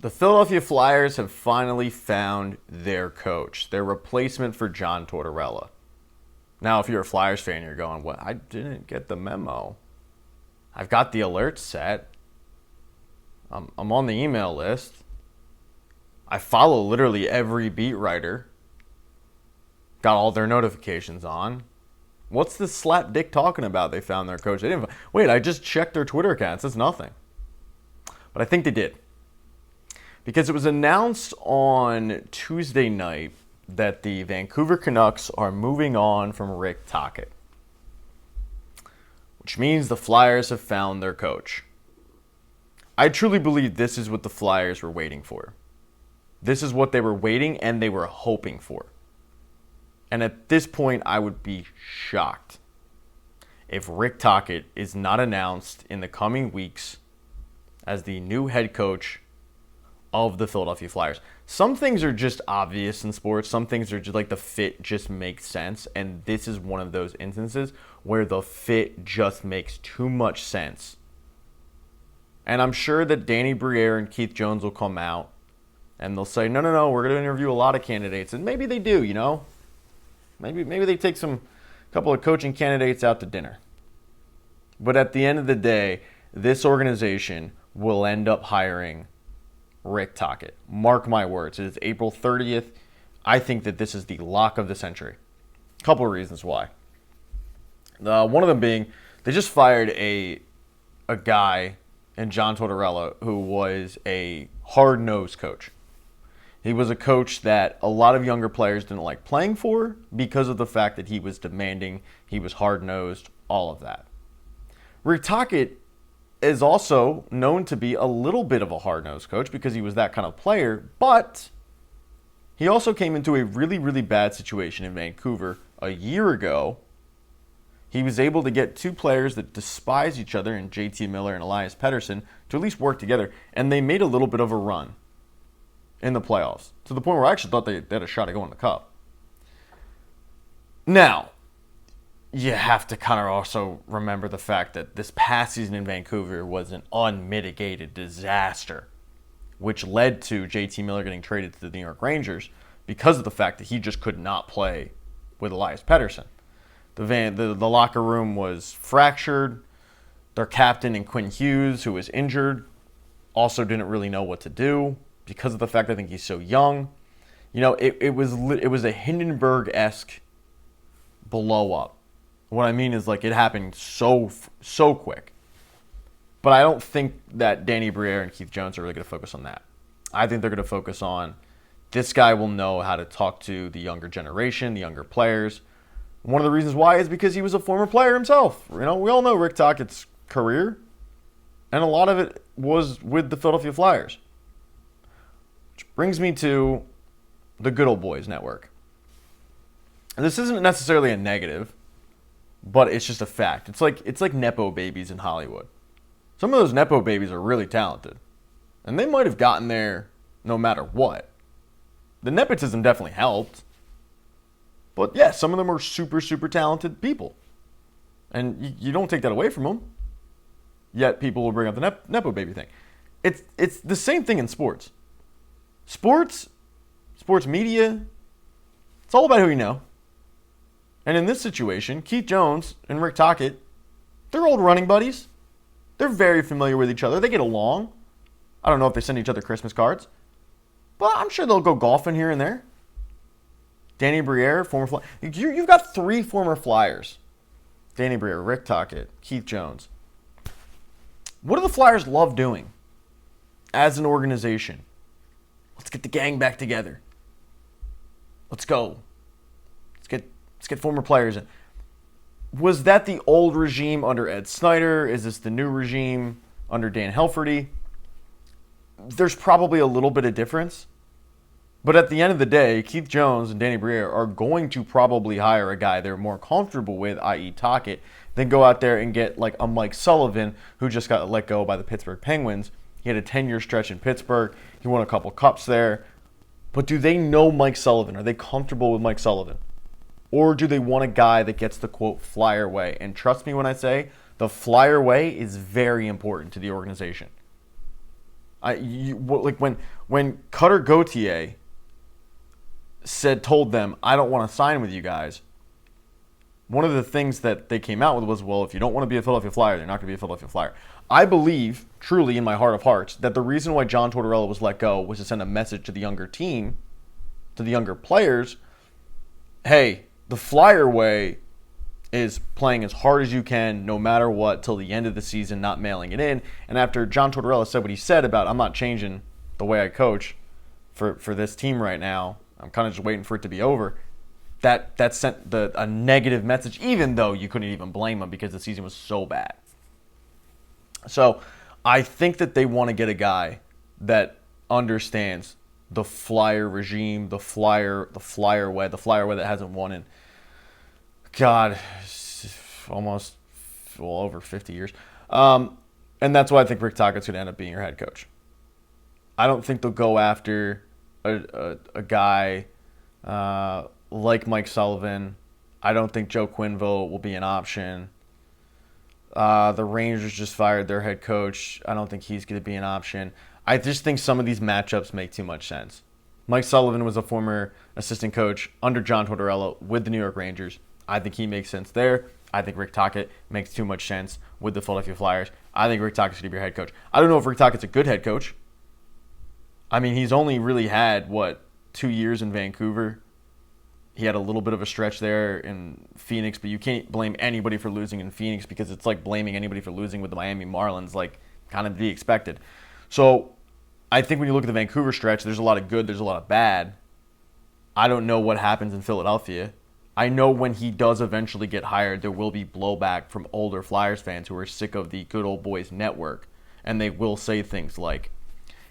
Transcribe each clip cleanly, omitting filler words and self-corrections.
The Philadelphia Flyers have finally found their coach, their replacement for John Tortorella. Now, if you're a Flyers fan, you're going, "What? I didn't get the memo. I've got the alerts set. I'm on the email list. I follow literally every beat writer. Got all their notifications on. What's this slap dick talking about? They found their coach. They didn't. Wait, I just checked their Twitter accounts. It's nothing. But I think they did. Because it was announced on Tuesday night that the Vancouver Canucks are moving on from Rick Tocchet. Which means the Flyers have found their coach. I truly believe this is what the Flyers were waiting for. This is what they were waiting and they were hoping for. And at this point, I would be shocked if Rick Tocchet is not announced in the coming weeks as the new head coach of the Philadelphia Flyers. Some things are just obvious in sports. Some things are just like the fit just makes sense. And this is one of those instances where the fit just makes too much sense. And I'm sure that Danny Briere and Keith Jones will come out and they'll say, no, we're going to interview a lot of candidates. And maybe they do, you know. Maybe they take a couple of coaching candidates out to dinner. But at the end of the day, this organization will end up hiring Rick Tocchet. Mark my words. It is April 30th. I think that this is the lock of the century. A couple of reasons why. One of them being they just fired a guy in John Tortorella who was a hard-nosed coach. He was a coach that a lot of younger players didn't like playing for because of the fact that he was demanding, he was hard-nosed, all of that. Rick Tocchet is also known to be a little bit of a hard-nosed coach because he was that kind of player, but he also came into a really, really bad situation in Vancouver a year ago. He was able to get two players that despise each other in JT Miller and Elias Pettersson to at least work together, and they made a little bit of a run in the playoffs to the point where I actually thought they had a shot at going to the Cup. Now, you have to kind of also remember the fact that this past season in Vancouver was an unmitigated disaster, which led to JT Miller getting traded to the New York Rangers because of the fact that he just could not play with Elias Pettersson. The locker room was fractured. Their captain and Quinn Hughes, who was injured, also didn't really know what to do because of the fact I think he's so young. You know, it was a Hindenburg-esque blow up. What I mean is, like, it happened so quick. But I don't think that Danny Briere and Keith Jones are really going to focus on that. I think they're going to focus on this guy will know how to talk to the younger generation, the younger players. One of the reasons why is because he was a former player himself. You know, we all know Rick Tocchet's career, and a lot of it was with the Philadelphia Flyers. Which brings me to the Good Old Boys Network. And this isn't necessarily a negative, but it's just a fact. It's like Nepo babies in Hollywood. Some of those Nepo babies are really talented. And they might have gotten there no matter what. The nepotism definitely helped. But yeah, some of them are super, super talented people. And you don't take that away from them. Yet people will bring up the Nepo baby thing. It's the same thing in sports. Sports media, it's all about who you know. And in this situation, Keith Jones and Rick Tocchet, they're old running buddies. They're very familiar with each other. They get along. I don't know if they send each other Christmas cards, but I'm sure they'll go golfing here and there. Danny Briere, former Flyer. You've got three former Flyers. Danny Briere, Rick Tocchet, Keith Jones. What do the Flyers love doing as an organization? Let's get the gang back together. Let's go. Let's get former players in. Was that the old regime under Ed Snyder? Is this the new regime under Dan Helferty? There's probably a little bit of difference. But at the end of the day, Keith Jones and Danny Briere are going to probably hire a guy they're more comfortable with, i.e. Tocchet, than go out there and get like a Mike Sullivan who just got let go by the Pittsburgh Penguins. He had a 10-year stretch in Pittsburgh. He won a couple cups there. But do they know Mike Sullivan? Are they comfortable with Mike Sullivan? Or do they want a guy that gets the, quote, Flyer way? And trust me when I say the Flyer way is very important to the organization. Like when Cutter Gauthier told them, I don't want to sign with you guys, one of the things that they came out with was, well, if you don't want to be a Philadelphia Flyer, you're not going to be a Philadelphia Flyer. I believe, truly in my heart of hearts, that the reason why John Tortorella was let go was to send a message to the younger team, to the younger players, hey, the Flyer way is playing as hard as you can, no matter what, till the end of the season, not mailing it in. And after John Tortorella said what he said about, I'm not changing the way I coach for this team right now, I'm kind of just waiting for it to be over, that sent a negative message, even though you couldn't even blame him because the season was so bad. So I think that they want to get a guy that understands the Flyer regime, the Flyer way that hasn't won in, God, almost over 50 years. And that's why I think Rick Tocchet's going to end up being your head coach. I don't think they'll go after a guy like Mike Sullivan. I don't think Joe Quenneville will be an option. The Rangers just fired their head coach. I don't think he's going to be an option. I just think some of these matchups make too much sense. Mike Sullivan was a former assistant coach under John Tortorella with the New York Rangers. I think he makes sense there. I think Rick Tocchet makes too much sense with the Philadelphia Flyers. I think Rick Tocchet's going to be your head coach. I don't know if Rick Tocchet's a good head coach. I mean, he's only really had, 2 years in Vancouver. He had a little bit of a stretch there in Phoenix, but you can't blame anybody for losing in Phoenix because it's like blaming anybody for losing with the Miami Marlins, like kind of to be expected. So I think when you look at the Vancouver stretch, there's a lot of good, there's a lot of bad. I don't know what happens in Philadelphia. I know when he does eventually get hired, there will be blowback from older Flyers fans who are sick of the good old boys network, and they will say things like,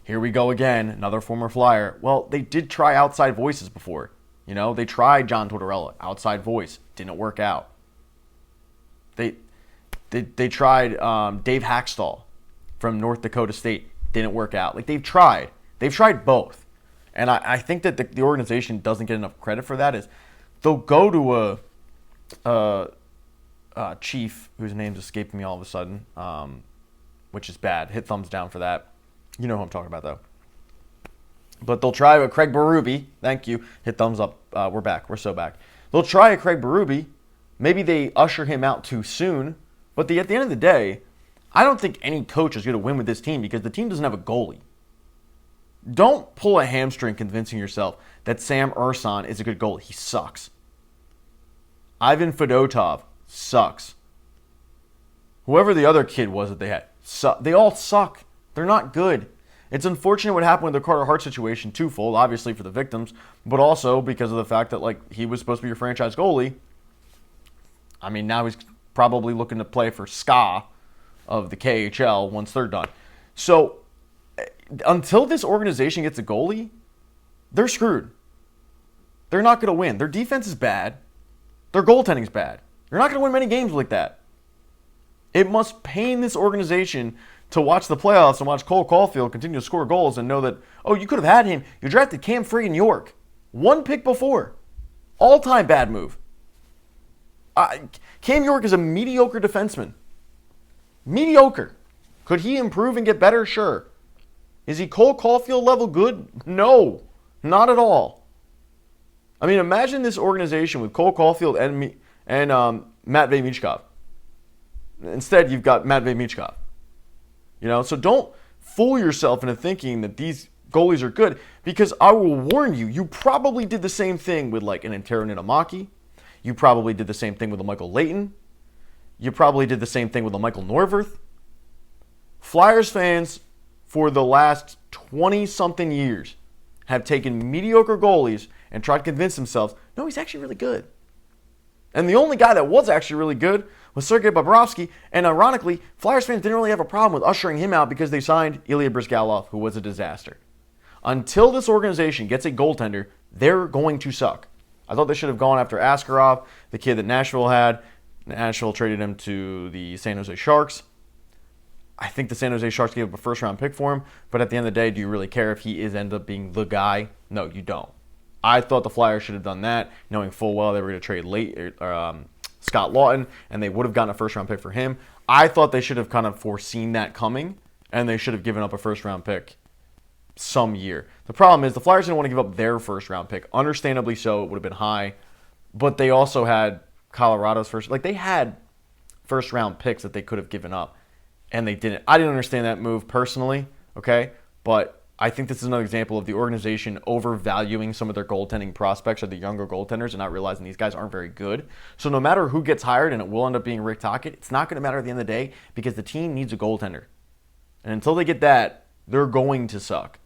here we go again, another former Flyer. Well, they did try outside voices before. They tried John Tortorella, outside voice, didn't work out. They tried Dave Hackstall from North Dakota State, didn't work out. Like, they've tried both. And I think that the organization doesn't get enough credit for that. Is they'll go to a chief whose name's escaping me all of a sudden, which is bad. Hit thumbs down for that. You know who I'm talking about, though. But they'll try a Craig Berube. Thank you. Hit thumbs up. We're back. We're so back. They'll try a Craig Berube. Maybe they usher him out too soon. But at the end of the day, I don't think any coach is going to win with this team because the team doesn't have a goalie. Don't pull a hamstring convincing yourself that Sam Urson is a good goalie. He sucks. Ivan Fedotov sucks. Whoever the other kid was that they had, they all suck. They're not good. It's unfortunate what happened with the Carter Hart situation, twofold, obviously for the victims, but also because of the fact that he was supposed to be your franchise goalie. I mean, now he's probably looking to play for SKA of the KHL once they're done. So until this organization gets a goalie, they're screwed. They're not going to win. Their defense is bad. Their goaltending's bad. You're not going to win many games like that. It must pain this organization to watch the playoffs and watch Cole Caulfield continue to score goals and know that, oh, you could have had him. You drafted Cam friggin' York. One pick before. All-time bad move. Cam York is a mediocre defenseman. Mediocre. Could he improve and get better? Sure. Is he Cole Caulfield level good? No. Not at all. I mean, imagine this organization with Cole Caulfield and Matvei Michkov. Instead, you've got Matvei Michkov. So don't fool yourself into thinking that these goalies are good, because I will warn you, you probably did the same thing with an Antero Niittymaki. You probably did the same thing with a Michael Leighton. You probably did the same thing with a Michael Norvirth. Flyers fans for the last 20-something years have taken mediocre goalies and tried to convince themselves, no, he's actually really good. And the only guy that was actually really good was Sergei Bobrovsky. And ironically, Flyers fans didn't really have a problem with ushering him out because they signed Ilya Bryzgalov, who was a disaster. Until this organization gets a goaltender, they're going to suck. I thought they should have gone after Askarov, the kid that Nashville had. Nashville traded him to the San Jose Sharks. I think the San Jose Sharks gave up a first-round pick for him. But at the end of the day, do you really care if he ends up being the guy? No, you don't. I thought the Flyers should have done that, knowing full well they were going to trade Scott Lawton, and they would have gotten a first-round pick for him. I thought they should have kind of foreseen that coming, and they should have given up a first-round pick some year. The problem is the Flyers didn't want to give up their first round pick. Understandably so, it would have been high, but they also had Colorado's first. Like, they had first round picks that they could have given up, and they didn't. I didn't understand that move personally, okay? But I think this is another example of the organization overvaluing some of their goaltending prospects or the younger goaltenders and not realizing these guys aren't very good. So no matter who gets hired, and it will end up being Rick Tocchet, it's not going to matter at the end of the day because the team needs a goaltender. And until they get that, they're going to suck.